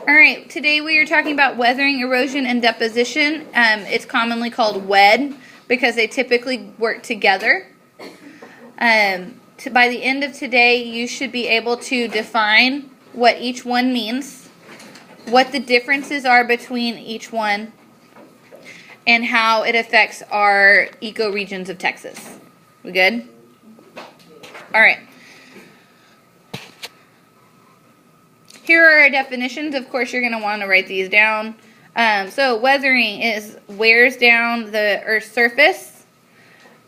All right, today we are talking about weathering, erosion, and deposition. It's commonly called WED because they typically work together. By the end of today, you should be able to define what each one means, what the differences are between each one, and how it affects our ecoregions of Texas. We good? All right. Here are our definitions. Of course, you're going to want to write these down. So weathering wears down the Earth's surface.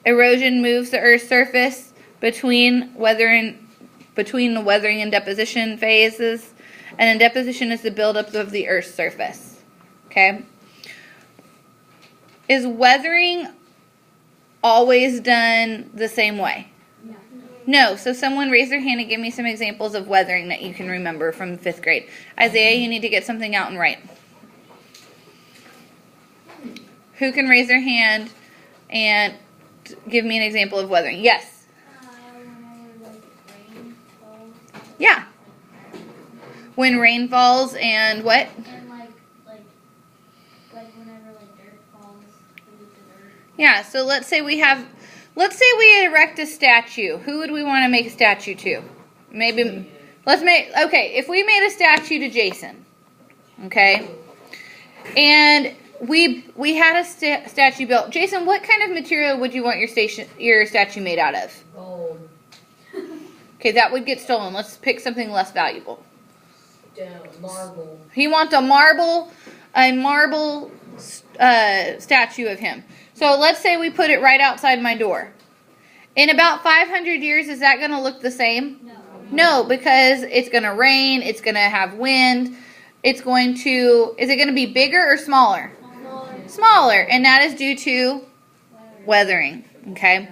Erosion moves the Earth's surface between the weathering and deposition phases. And then deposition is the buildup of the Earth's surface. Okay? Is weathering always done the same way? No. So someone raise their hand and give me some examples of weathering that you can remember from 5th grade. Isaiah, you need to get something out and write. Who can raise their hand and give me an example of weathering? Yes. Rain falls. Yeah. When rain falls and what? And like whenever dirt falls into the earth. Yeah. So let's say we erect a statue. Who would we want to make a statue to? Maybe if we made a statue to Jason, okay, and we had a statue built. Jason, what kind of material would you want your statue made out of? Gold. Okay, that would get stolen. Let's pick something less valuable. Marble. He wants a marble statue of him. So let's say we put it right outside my door. In about 500 years, is that going to look the same? No, because it's going to rain, it's going to have wind, is it going to be bigger or smaller? Smaller, and that is due to weathering, okay?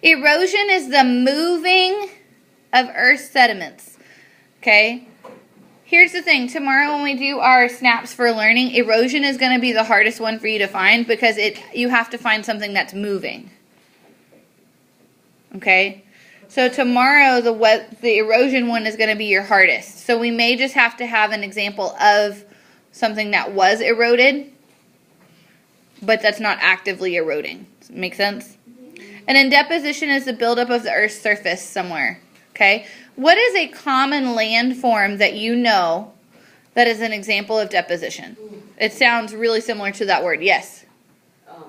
Erosion is the moving of Earth's sediments, okay? Here's the thing. Tomorrow when we do our snaps for learning, erosion is going to be the hardest one for you to find because you have to find something that's moving. Okay? So tomorrow the erosion one is going to be your hardest. So we may just have to have an example of something that was eroded, but that's not actively eroding. Does that make sense? And then deposition is the buildup of the Earth's surface somewhere. Okay? What is a common landform that you know that is an example of deposition? It sounds really similar to that word. Yes?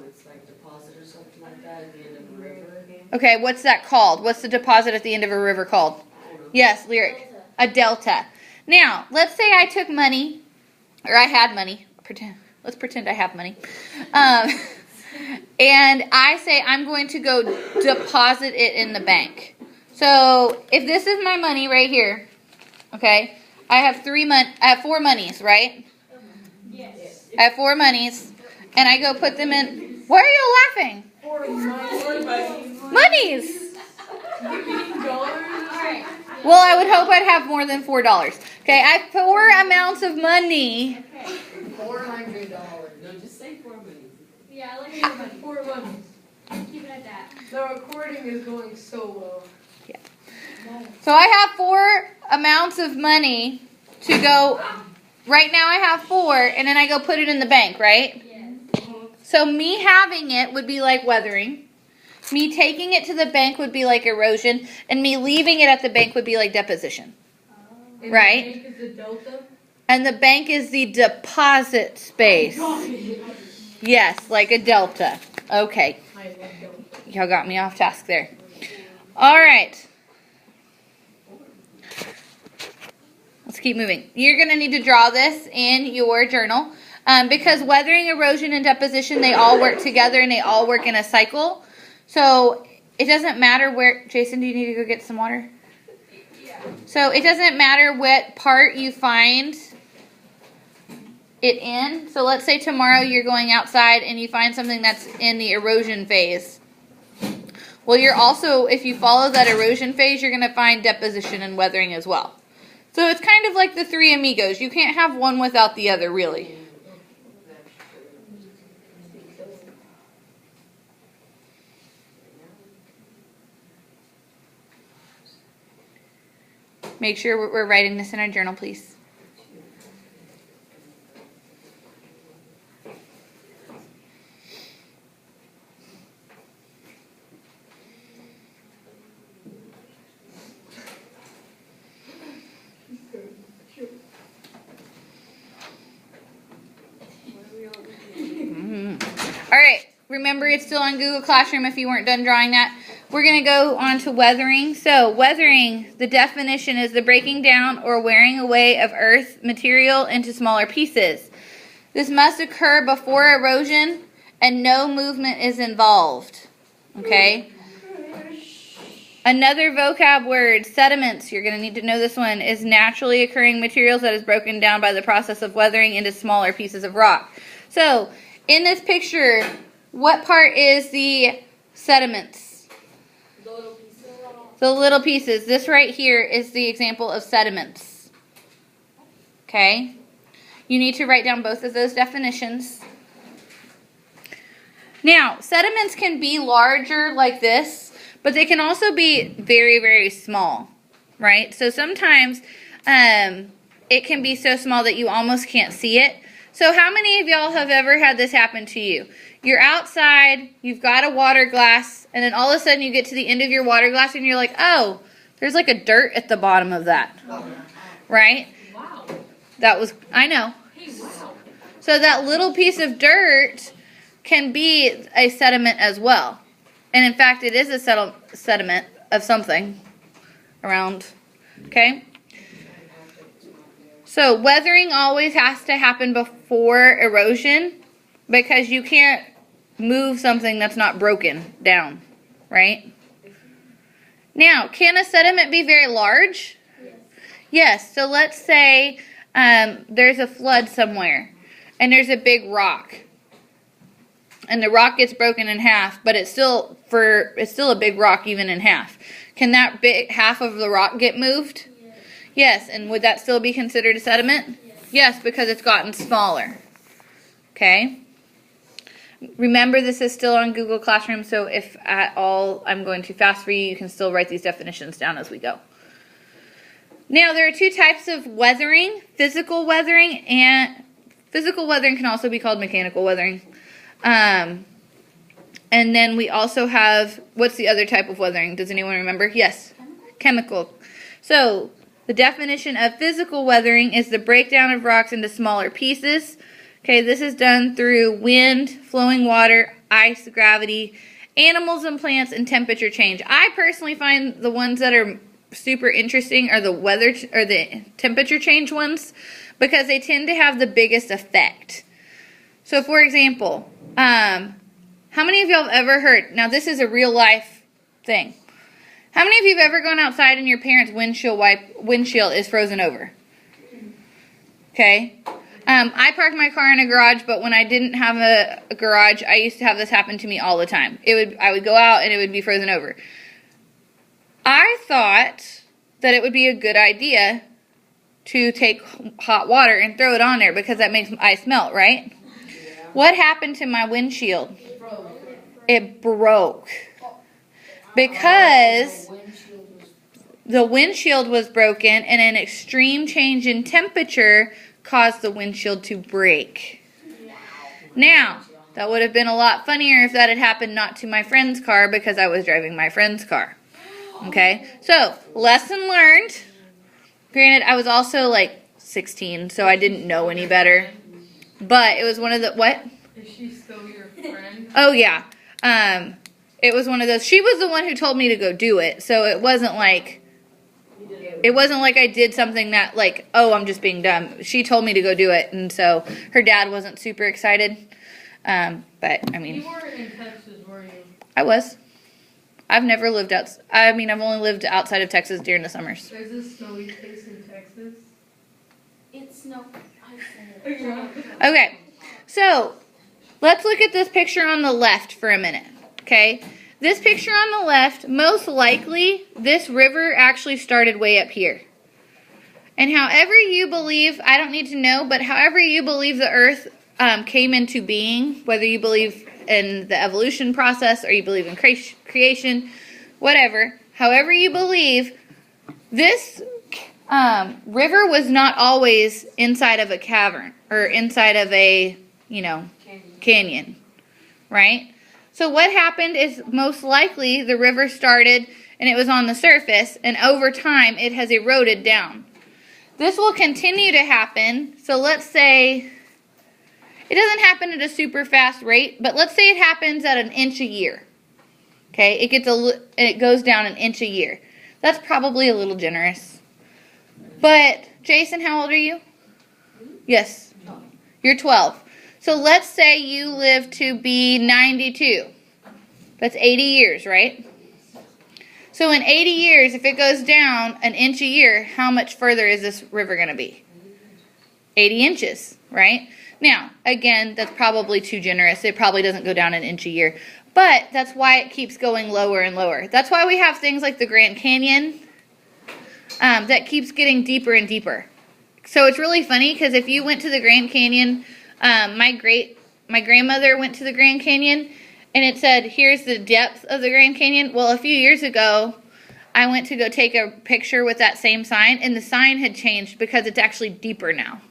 It's like deposit or something like that at the end of a river. Okay, what's that called? What's the deposit at the end of a river called? Yes, Lyric. A delta. Now, let's say I took money, or I had money. Let's pretend I have money. And I say I'm going to go deposit it in the bank. So, if this is my money right here, okay, I have 4 monies, right? Yes. I have 4 monies, and I go put them in. Why are you laughing? 4 monies. Monies! Alright. Well, I would hope I'd have more than $4. Okay, I have 4 amounts of money. $400. No, just say 4 monies. Yeah, I like your money. 4 monies. Keep it at that. The recording is going so well. So I have 4 amounts of money to go. Right now I have 4, and then I go put it in the bank, right? Yes. So me having it would be like weathering. Me taking it to the bank would be like erosion, and me leaving it at the bank would be like deposition. And Right? The bank is the delta? And the bank is the deposit space. Yes, like a delta. Okay. I love delta. Y'all got me off task there. All right. Let's keep moving. You're going to need to draw this in your journal because weathering, erosion, and deposition, they all work together and they all work in a cycle. So it doesn't matter where... Jason, do you need to go get some water? Yeah. So it doesn't matter what part you find it in. So let's say tomorrow you're going outside and you find something that's in the erosion phase. Well, you're also, if you follow that erosion phase, you're going to find deposition and weathering as well. So it's kind of like the 3 amigos. You can't have one without the other, really. Make sure we're writing this in our journal, please. remember it's still on Google Classroom if you weren't done drawing that. We're going to go on to weathering. So weathering, the definition is the breaking down or wearing away of earth material into smaller pieces. This must occur before erosion and no movement is involved. Okay? Another vocab word, sediments, you're going to need to know this one, is naturally occurring materials that is broken down by the process of weathering into smaller pieces of rock. So, in this picture, what part is the sediments? The little piece of rock. The little pieces. This right here is the example of sediments. Okay? You need to write down both of those definitions. Now, sediments can be larger like this, but they can also be very, very small, right? So sometimes it can be so small that you almost can't see it. So how many of y'all have ever had this happen to you? You're outside, you've got a water glass, and then all of a sudden you get to the end of your water glass and you're like, oh, there's like a dirt at the bottom of that, right? Wow. That was, I know. Hey, wow. So that little piece of dirt can be a sediment as well. And in fact, it is a sediment of something around, okay? So weathering always has to happen before erosion because you can't move something that's not broken down, right? Now, can a sediment be very large? Yes. So let's say there's a flood somewhere and there's a big rock. And the rock gets broken in half, but it's still a big rock even in half. Can that big half of the rock get moved? Yes, and would that still be considered a sediment? Yes, because it's gotten smaller. Okay? Remember, this is still on Google Classroom, so if at all I'm going too fast for you, you can still write these definitions down as we go. Now, there are two types of weathering, physical weathering, and physical weathering can also be called mechanical weathering. And then we also have, what's the other type of weathering? Does anyone remember? Yes, chemical. So, the definition of physical weathering is the breakdown of rocks into smaller pieces. Okay, this is done through wind, flowing water, ice, gravity, animals and plants, and temperature change. I personally find the ones that are super interesting are the temperature change ones because they tend to have the biggest effect. So, for example, how many of y'all have ever heard, now this is a real life thing, how many of you have ever gone outside and your parents' windshield is frozen over? Okay. I parked my car in a garage, but when I didn't have a garage, I used to have this happen to me all the time. I would go out and it would be frozen over. I thought that it would be a good idea to take hot water and throw it on there because that makes ice melt, right? What happened to my windshield? It broke. Because the windshield was broken and an extreme change in temperature caused the windshield to break. Now, that would have been a lot funnier if that had happened not to my friend's car because I was driving my friend's car. Okay? So, lesson learned. Granted, I was also like 16, so I didn't know any better. But it was one of the, what? Is she still your friend? Oh, yeah. It was one of those, she was the one who told me to go do it. So it wasn't like I did something that like, oh, I'm just being dumb. She told me to go do it. And so her dad wasn't super excited. But, I mean. You weren't in Texas, were you? I was. I've never lived I've only lived outside of Texas during the summers. There's a snowy place in Texas. It's no. Okay, so let's look at this picture on the left for a minute, okay? This picture on the left, most likely, this river actually started way up here. And however you believe, I don't need to know, but however you believe the earth came into being, whether you believe in the evolution process or you believe in creation, whatever, however you believe, this river was not always inside of a cavern or inside of a, canyon, right? So what happened is most likely the river started and it was on the surface and over time it has eroded down. This will continue to happen. So let's say It doesn't happen at a super fast rate, but let's say it happens at an inch a year. Okay, it goes down an inch a year. That's probably a little generous. But Jason, how old are you? Yes. You're 12. So let's say you live to be 92. That's 80 years, right? So in 80 years, if it goes down an inch a year, how much further is this river going to be? 80 inches, right? Now, again, that's probably too generous. It probably doesn't go down an inch a year. But that's why it keeps going lower and lower. That's why we have things like the Grand Canyon that keeps getting deeper and deeper. So it's really funny because if you went to the Grand Canyon, my grandmother went to the Grand Canyon, and it said, here's the depth of the Grand Canyon. Well, a few years ago, I went to go take a picture with that same sign, and the sign had changed because it's actually deeper now.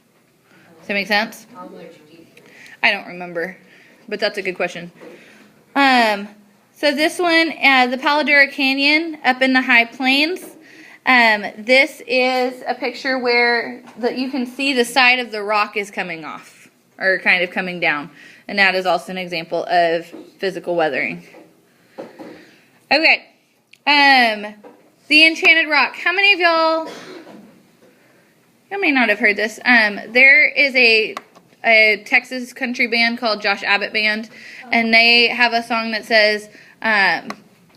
Does that make sense? How much deeper? I don't remember, but that's a good question. So this one, the Paladura Canyon up in the high plains. This is a picture where you can see the side of the rock is coming off, or kind of coming down. And that is also an example of physical weathering. Okay. The Enchanted Rock. How many of y'all may not have heard this. There is a Texas country band called Josh Abbott Band, and they have a song that says,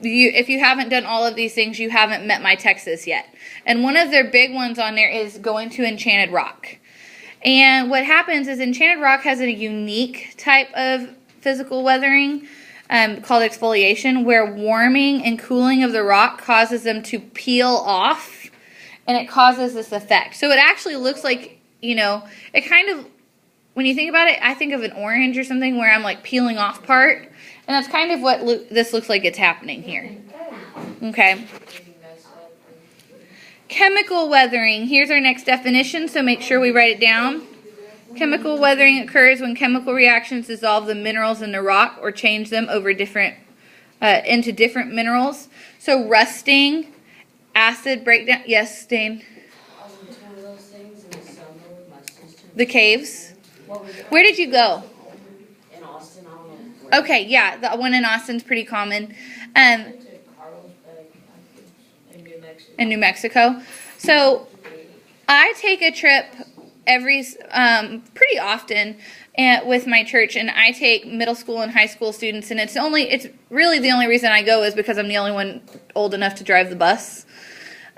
if you haven't done all of these things, you haven't met my Texas yet. And one of their big ones on there is going to Enchanted Rock. And what happens is Enchanted Rock has a unique type of physical weathering called exfoliation, where warming and cooling of the rock causes them to peel off, and it causes this effect. So it actually looks like, it kind of, when you think about it, I think of an orange or something where I'm like peeling off part, and that's kind of what this looks like it's happening here. Okay. Chemical weathering. Here's our next definition, so make sure we write it down. Chemical weathering occurs when chemical reactions dissolve the minerals in the rock or change them into different minerals. So rusting, acid breakdown. Yes, Dane? I went to one of those things in the summer with my sister. The caves. Where did you go? In Austin, I don't know. Okay, yeah, the one in Austin's pretty common. In New Mexico. So I take a trip pretty often with my church, and I take middle school and high school students, and it's really the only reason I go is because I'm the only one old enough to drive the bus.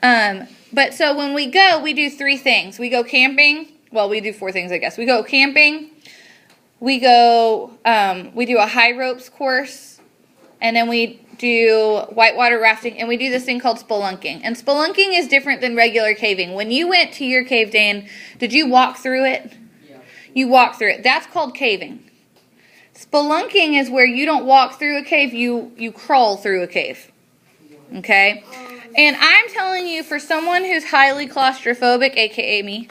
But so when we go, we do 3 things. We go camping. Well, we do 4 things, I guess. We go camping. We do a high ropes course, and then we do whitewater rafting, and we do this thing called spelunking. And spelunking is different than regular caving. When you went to your cave, Dan, did you walk through it? Yeah. You walk through it. That's called caving. Spelunking is where you don't walk through a cave, you crawl through a cave. Okay? And I'm telling you, for someone who's highly claustrophobic, aka me,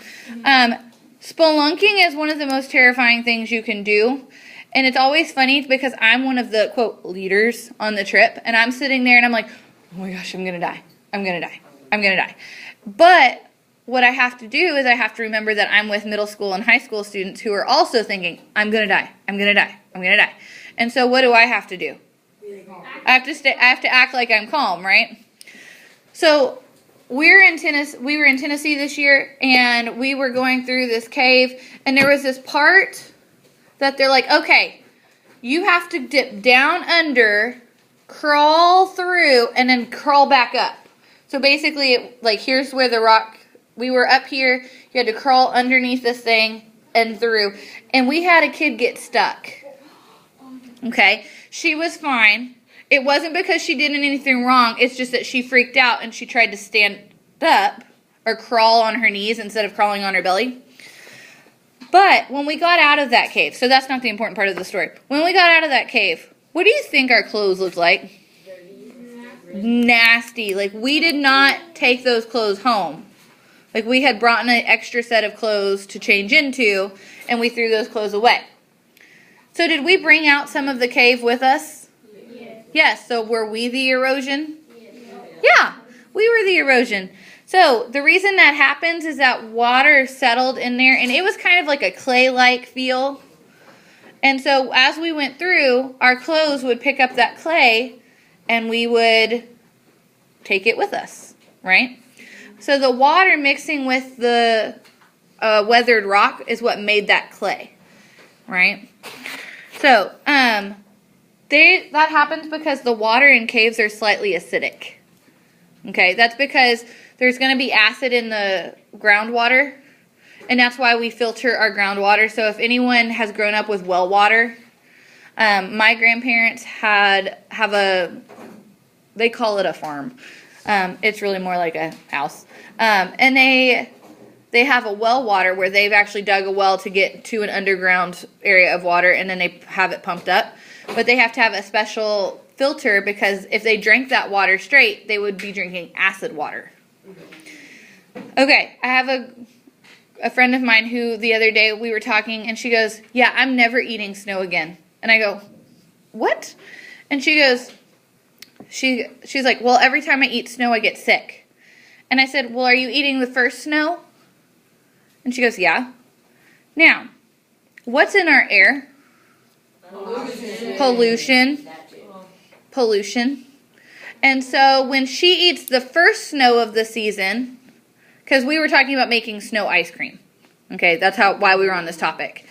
spelunking is one of the most terrifying things you can do. And it's always funny because I'm one of the, quote, leaders on the trip. And I'm sitting there and I'm like, oh my gosh, I'm going to die. I'm going to die. I'm going to die. But what I have to do is I have to remember that I'm with middle school and high school students who are also thinking, I'm going to die. I'm going to die. I'm going to die. And so what do I have to do? I have to act like I'm calm, right? So we were in Tennessee this year, and we were going through this cave, and there was this part that they're like, okay, you have to dip down under, crawl through, and then crawl back up. So basically, here's where the rock, we were up here, you had to crawl underneath this thing and through. And we had a kid get stuck. Okay, she was fine. It wasn't because she did anything wrong, it's just that she freaked out and she tried to stand up or crawl on her knees instead of crawling on her belly. But when we got out of that cave, so that's not the important part of the story. When we got out of that cave, what do you think our clothes looked like? Nasty. We did not take those clothes home. We had brought in an extra set of clothes to change into, and we threw those clothes away. So did we bring out some of the cave with us? Yes. So were we the erosion? Yeah, we were the erosion. So the reason that happens is that water settled in there, and it was kind of like a clay-like feel. And so as we went through, our clothes would pick up that clay and we would take it with us, right? So the water mixing with the weathered rock is what made that clay, right? So that happens because the water in caves are slightly acidic. Okay, that's because there's going to be acid in the groundwater, and that's why we filter our groundwater. So if anyone has grown up with well water, my grandparents have they call it a farm. It's really more like a house. And they have a well water where they've actually dug a well to get to an underground area of water, and then they have it pumped up. But they have to have a special filter because if they drank that water straight, they would be drinking acid water. Okay, I have a friend of mine who the other day we were talking, and she goes, yeah, I'm never eating snow again. And I go, what? And she goes, she's like, well, every time I eat snow, I get sick. And I said, well, are you eating the first snow? And she goes, yeah. Now, what's in our air? Pollution. And so when she eats the first snow of the season, because we were talking about making snow ice cream. Okay, that's why we were on this topic.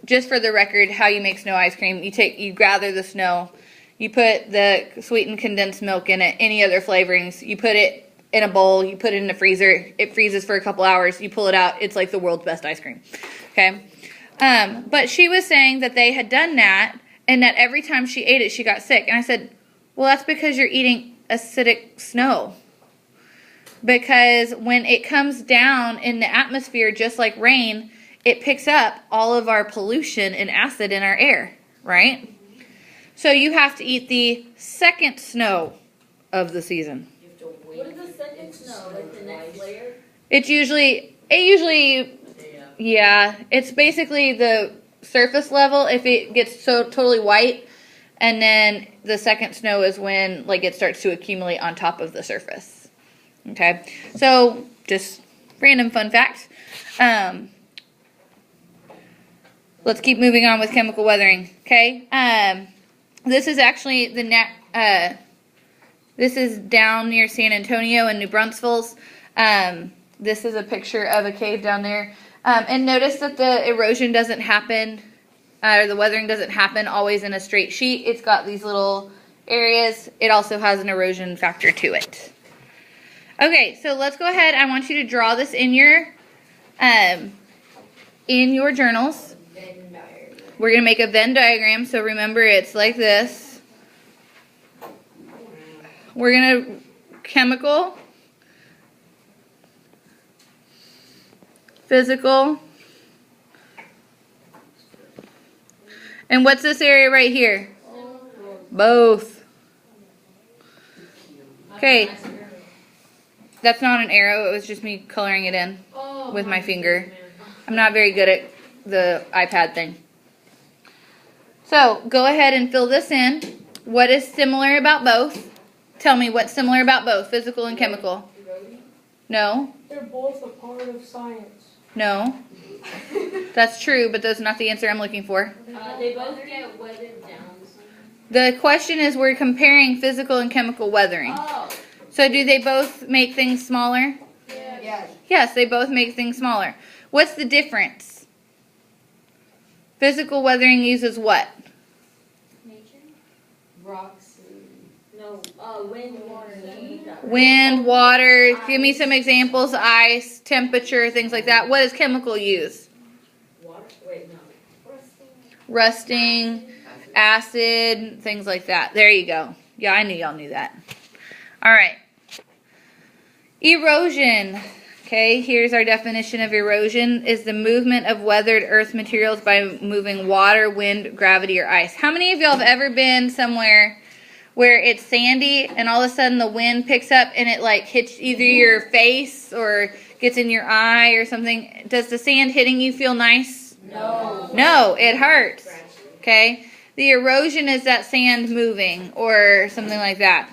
Just for the record, how you make snow ice cream, you gather the snow, you put the sweetened condensed milk in it, any other flavorings, you put it in a bowl, you put it in the freezer, it freezes for a couple hours, you pull it out, it's like the world's best ice cream. Okay? But she was saying that they had done that, and that every time she ate it, she got sick. And I said, well, that's because you're eating acidic snow. Because when it comes down in the atmosphere, just like rain, it picks up all of our pollution and acid in our air, right? So you have to eat the second snow of the season. What is the second snow? Like the next layer? It usually, yeah, it's basically the surface level if it gets so totally white, and then the second snow is when like it starts to accumulate on top of the surface. Okay, so just random fun fact. Let's keep moving on with chemical weathering. Okay, this is actually this is down near San Antonio and New Braunfels. This is a picture of a cave down there. And notice that the erosion doesn't happen, or the weathering doesn't happen always in a straight sheet. It's got these little areas. It also has an erosion factor to it. Okay, so let's go ahead. I want you to draw this in your journals. We're going to make a Venn diagram, so remember it's like this. We're going to chemical, physical, and what's this area right here? Both. Okay. That's not an arrow, it was just me coloring it in with my finger. I'm not very good at the iPad thing. So, go ahead and fill this in. What is similar about both? Tell me what's similar about both, physical and chemical. No. They're both a part of science. No. That's true, but that's not the answer I'm looking for. They both get weathered down. The question is we're comparing physical and chemical weathering. Oh. So do they both make things smaller? Yes. Yes, they both make things smaller. What's the difference? Physical weathering uses what? Nature? Rocks Wind, water. Wind, water. Give me some examples. Ice, temperature, things like that. What does chemical use? water. Wait, no. Rusting, acid, things like that. There you go. Yeah, I knew y'all knew that. All right. Erosion. Okay, here's our definition of erosion. Is the movement of weathered earth materials by moving water, wind, gravity, or ice. How many of y'all have ever been somewhere where it's sandy and all of a sudden the wind picks up and it like hits either your face or gets in your eye or something? Does the sand hitting you feel nice? No. No, it hurts. Okay, the erosion is that sand moving or something like that.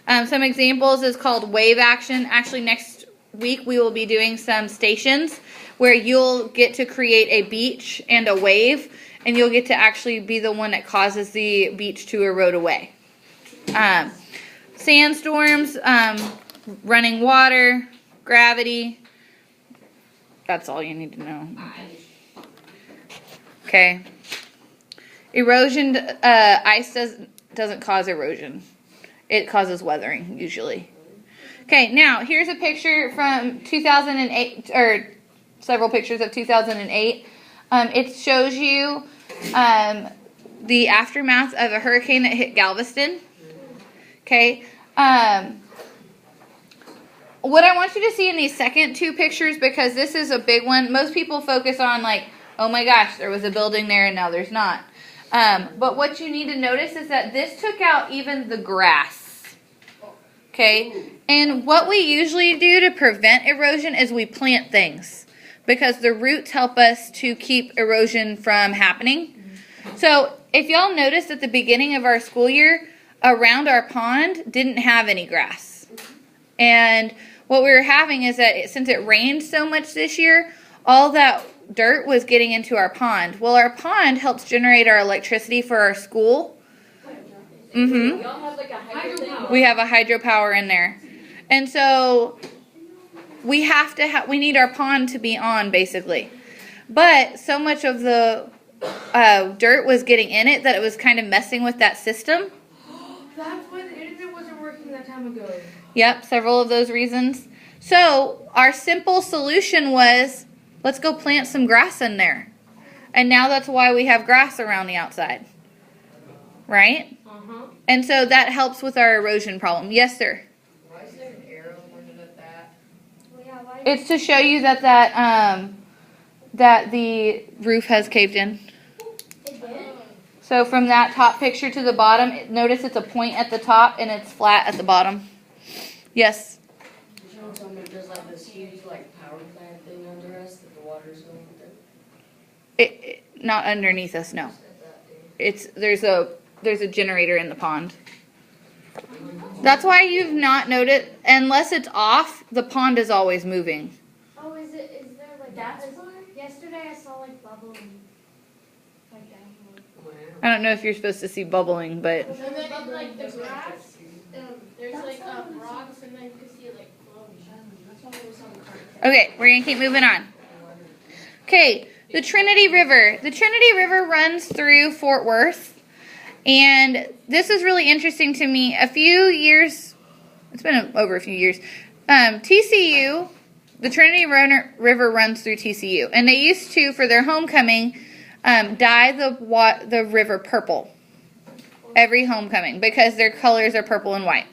Some examples is called wave action. Actually, next week we will be doing some stations where you'll get to create a beach and a wave, and you'll get to actually be the one that causes the beach to erode away. Sandstorms, running water, gravity. That's all you need to know. Okay. Erosion, ice doesn't cause erosion. It causes weathering, usually. Okay, now here's a picture from 2008, or several pictures of 2008. It shows you the aftermath of a hurricane that hit Galveston. Okay. What I want you to see in these second two pictures, because this is a big one, most people focus on like, oh my gosh, there was a building there and now there's not. But what you need to notice is that this took out even the grass. Okay, and what we usually do to prevent erosion is we plant things because the roots help us to keep erosion from happening. So if y'all noticed at the beginning of our school year, around our pond didn't have any grass. And what we were having is that since it rained so much this year, all that dirt was getting into our pond. Well, our pond helps generate our electricity for our school. Mm-hmm. Y'all have like a hydropower. We have a hydropower in there. And so we have to we need our pond to be on, basically. But so much of the dirt was getting in it that it was kind of messing with that system. That's why the internet wasn't working that time ago. Yep, several of those reasons. So our simple solution was, let's go plant some grass in there. And now that's why we have grass around the outside. Right? And so that helps with our erosion problem. Yes, sir? Why is there an arrow pointed at that? It's to show you that that the roof has caved in. So from that top picture to the bottom, notice it's a point at the top and it's flat at the bottom. Yes? You know somebody does like this huge like power plant thing under us that the water's going through? Not underneath us, no. There's a generator in the pond. That's why you've not noticed, unless it's off, the pond is always moving. Oh, is there like That's yesterday I saw like bubbling like that. I don't know if you're supposed to see bubbling, but And then like the grass, there's like rocks and then you can see it like flowing. That's why it was on the card. okay, we're gonna keep moving on. Okay, the Trinity River. The Trinity River runs through Fort Worth. And this is really interesting to me. It's been over a few years. TCU, the Trinity River runs through TCU. And they used to, for their homecoming, dye the river purple. Every homecoming, because their colors are purple and white.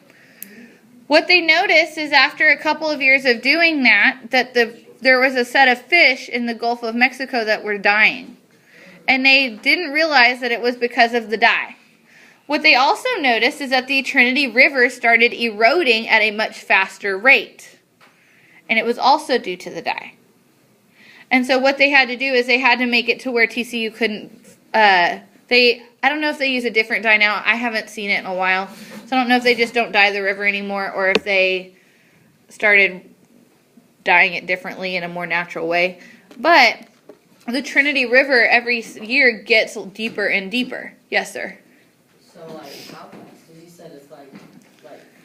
What they noticed is after a couple of years of doing that there was a set of fish in the Gulf of Mexico that were dying. And they didn't realize that it was because of the dye. What they also noticed is that the Trinity River started eroding at a much faster rate. And it was also due to the dye. And so what they had to do is they had to make it to where TCU couldn't, I don't know if they use a different dye now. I haven't seen it in a while. So I don't know if they just don't dye the river anymore or if they started dyeing it differently in a more natural way. But the Trinity River every year gets deeper and deeper. Yes, sir. So like how fast? Because you said it's like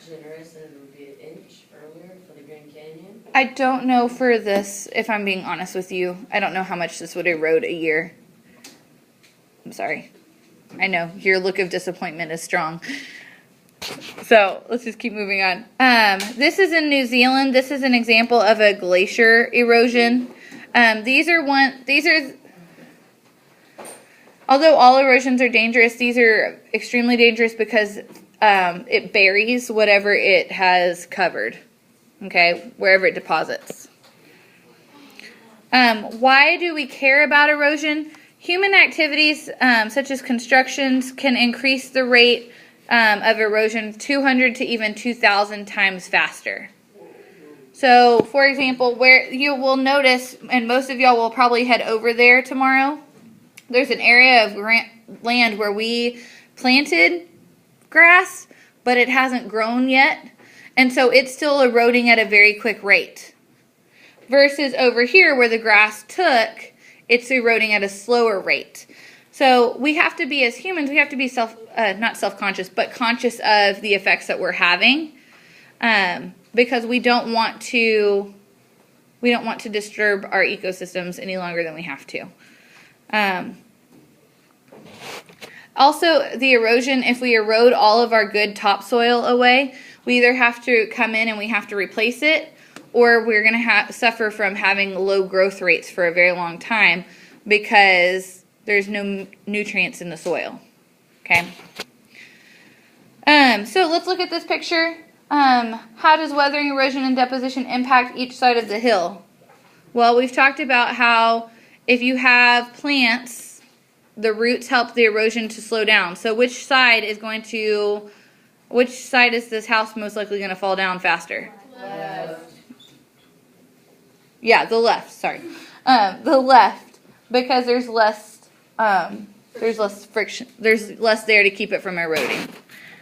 generous and it would be an inch earlier for the Grand Canyon. I don't know for this, if I'm being honest with you. I don't know how much this would erode a year. I'm sorry. I know, your look of disappointment is strong. So, let's just keep moving on. This is in New Zealand. This is an example of a glacier erosion. Although all erosions are dangerous, these are extremely dangerous because it buries whatever it has covered, okay, wherever it deposits. Why do we care about erosion? Human activities such as constructions can increase the rate of erosion 200 to even 2,000 times faster. So, for example, where you will notice, and most of y'all will probably head over there tomorrow, there's an area of land where we planted grass, but it hasn't grown yet. And so it's still eroding at a very quick rate. Versus over here where the grass took, it's eroding at a slower rate. So we have to be, as humans, we have to be not self-conscious, but conscious of the effects that we're having, because we don't want to disturb our ecosystems any longer than we have to. Also, the erosion, if we erode all of our good topsoil away, we either have to come in and we have to replace it, or we're going to suffer from having low growth rates for a very long time because there's no nutrients in the soil. Okay. So let's look at this picture. How does weathering, erosion, and deposition impact each side of the hill? Well, we've talked about how if you have plants, the roots help the erosion to slow down. So which side is this house most likely going to fall down faster? Left. Yeah, the left, sorry. The left, because there's less friction, there's less there to keep it from eroding.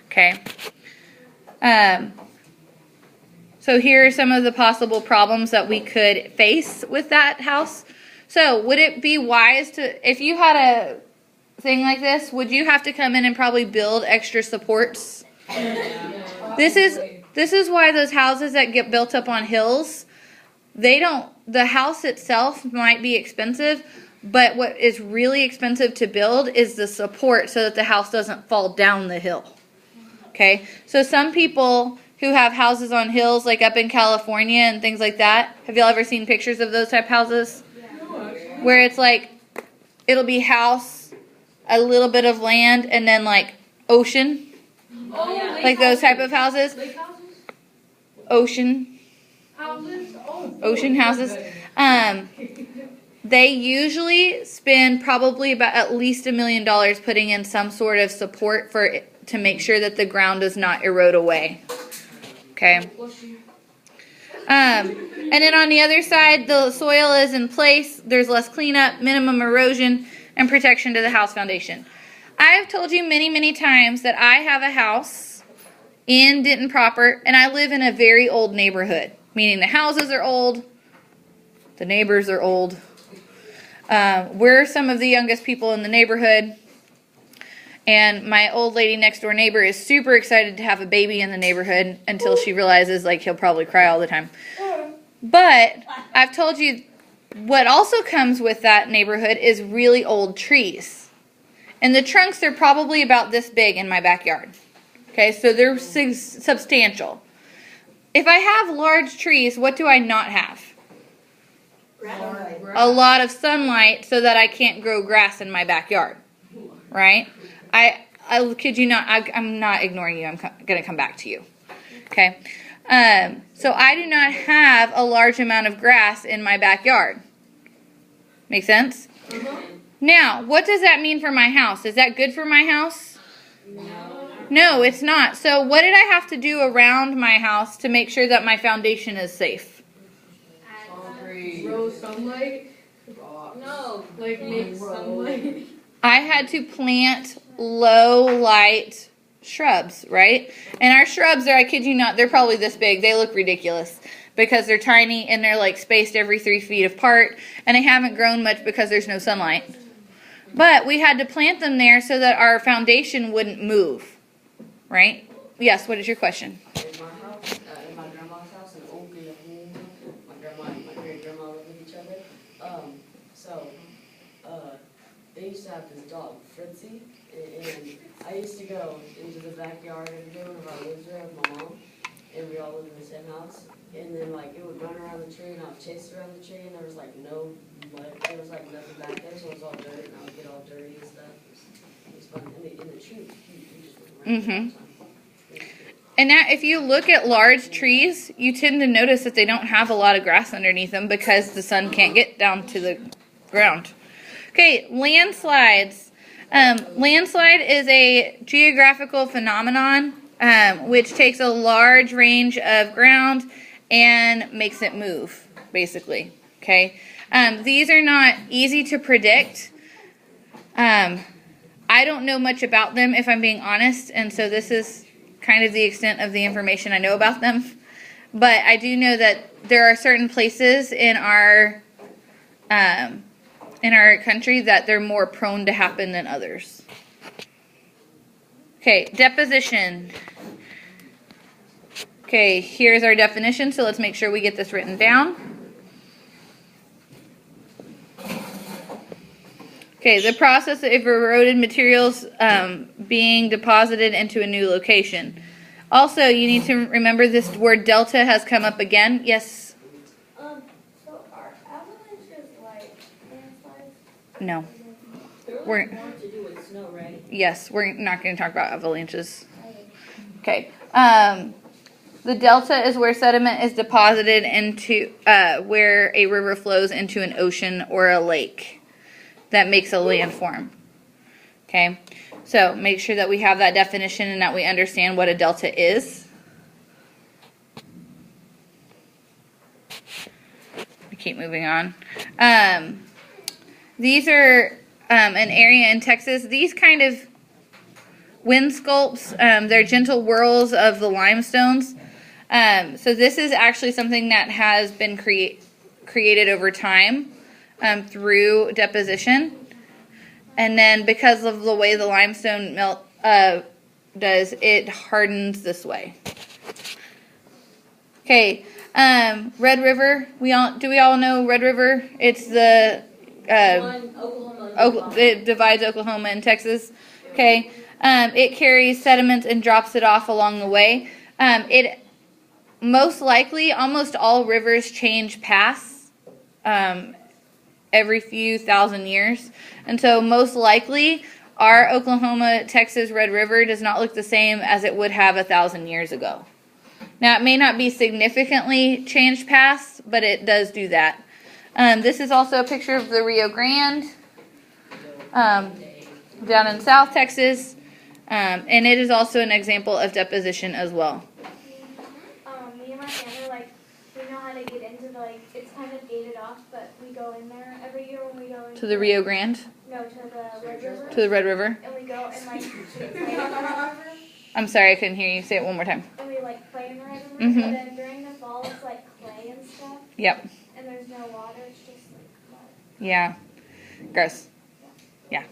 Okay. So here are some of the possible problems that we could face with that house. So would it be wise to, if you had a thing like this, would you have to come in and probably build extra supports? This is why those houses that get built up on hills, the house itself might be expensive, but what is really expensive to build is the support so that the house doesn't fall down the hill. Okay, so some people who have houses on hills, like up in California and things like that, have y'all ever seen pictures of those type houses? Where it's like, it'll be house, a little bit of land, and then like ocean. Oh, Like those type of houses. lake houses? Ocean houses. They usually spend probably about at least $1 million putting in some sort of support to make sure that the ground does not erode away. Okay. And then on the other side, the soil is in place. There's less cleanup, minimum erosion, and protection to the house foundation. I've told you many, many times that I have a house in Denton proper, and I live in a very old neighborhood, meaning the houses are old, the neighbors are old. We're some of the youngest people in the neighborhood, and my old lady next door neighbor is super excited to have a baby in the neighborhood until she realizes like he'll probably cry all the time. But I've told you what also comes with that neighborhood is really old trees. And the trunks are probably about this big in my backyard. Okay, so they're substantial. If I have large trees, what do I not have? A lot of sunlight so that I can't grow grass in my backyard. Right? I kid you not, I'm not ignoring you. I'm going to come back to you. Okay? So I do not have a large amount of grass in my backyard. Make sense? Now, what does that mean for my house? Is that good for my house? No, it's not. So what did I have to do around my house to make sure that my foundation is safe? Rose sunlight? No. Like make sunlight? I had to plant low light shrubs, right? And our shrubs are, I kid you not, they're probably this big. They look ridiculous because they're tiny and they're like spaced every 3 feet apart, and they haven't grown much because there's no sunlight. But we had to plant them there so that our foundation wouldn't move, right? Yes, what is your question? In my house, in my grandma's house, an old good home, my grandma and my great grandma lived with each other. They used to have this dog, Fritzy, and I used to go into the backyard every day whenever I lived there with my mom, and we all lived in the same house. And then like it would run around the tree, and I would chase it around the tree, and there was like no mud, there was like nothing back there, so it was all dirt, and I would get all dirty and stuff. It was fun, and the tree was huge. We just went around all the time. And now, if you look at large trees, you tend to notice that they don't have a lot of grass underneath them because the sun can't get down to the ground. Okay, landslides. Landslide is a geographical phenomenon which takes a large range of ground and makes it move, basically. Okay, these are not easy to predict. I don't know much about them, if I'm being honest, and so this is kind of the extent of the information I know about them. But I do know that there are certain places in our in our country that they're more prone to happen than others. Okay, deposition. Okay, here's our definition, so let's make sure we get this written down. Okay, the process of eroded materials being deposited into a new location. Also, you need to remember this word delta has come up again. Yes? So are avalanches like landslides? No. They're We're- more to do with snow, right? Yes, we're not going to talk about avalanches. Okay. The delta is where sediment is deposited into, where a river flows into an ocean or a lake that makes a landform. Okay. So make sure that we have that definition and that we understand what a delta is. We keep moving on. These are an area in Texas. These kind of wind sculpts, they're gentle whirls of the limestones. So this is actually something that has been created over time through deposition. And then because of the way the limestone does, it hardens this way. Okay, Red River. Do we all know Red River? It's the Oklahoma. it divides Oklahoma and Texas. Okay, it carries sediments and drops it off along the way. It most likely, almost all rivers change paths every few thousand years. And so most likely our Oklahoma-Texas Red River does not look the same as it would have 1,000 years ago. Now, it may not be significantly changed paths, but it does do that. This is also a picture of the Rio Grande down in South Texas, and it is also an example of deposition as well. Me and my family, we know how to get into it's kind of gated off, but we go in there every year when we go into To the Rio Grande? No, to the Red River. To the Red River? And we go and we play on the Red River. I'm sorry, I couldn't hear you. Say it one more time. And we play in the Red River. Mhm. But then during the fall, it's clay and stuff. Yep. And there's no water. It's just mud. Yeah. Gross. Yeah.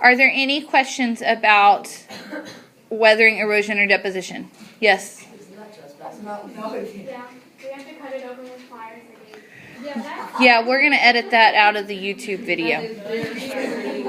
Are there any questions about weathering, erosion, or deposition? Yes. Isn't that trespassing? No, Yeah. We have to cut it open with pliers again. Yeah, that's Yeah, we're going to edit that out of the YouTube video. That is very, very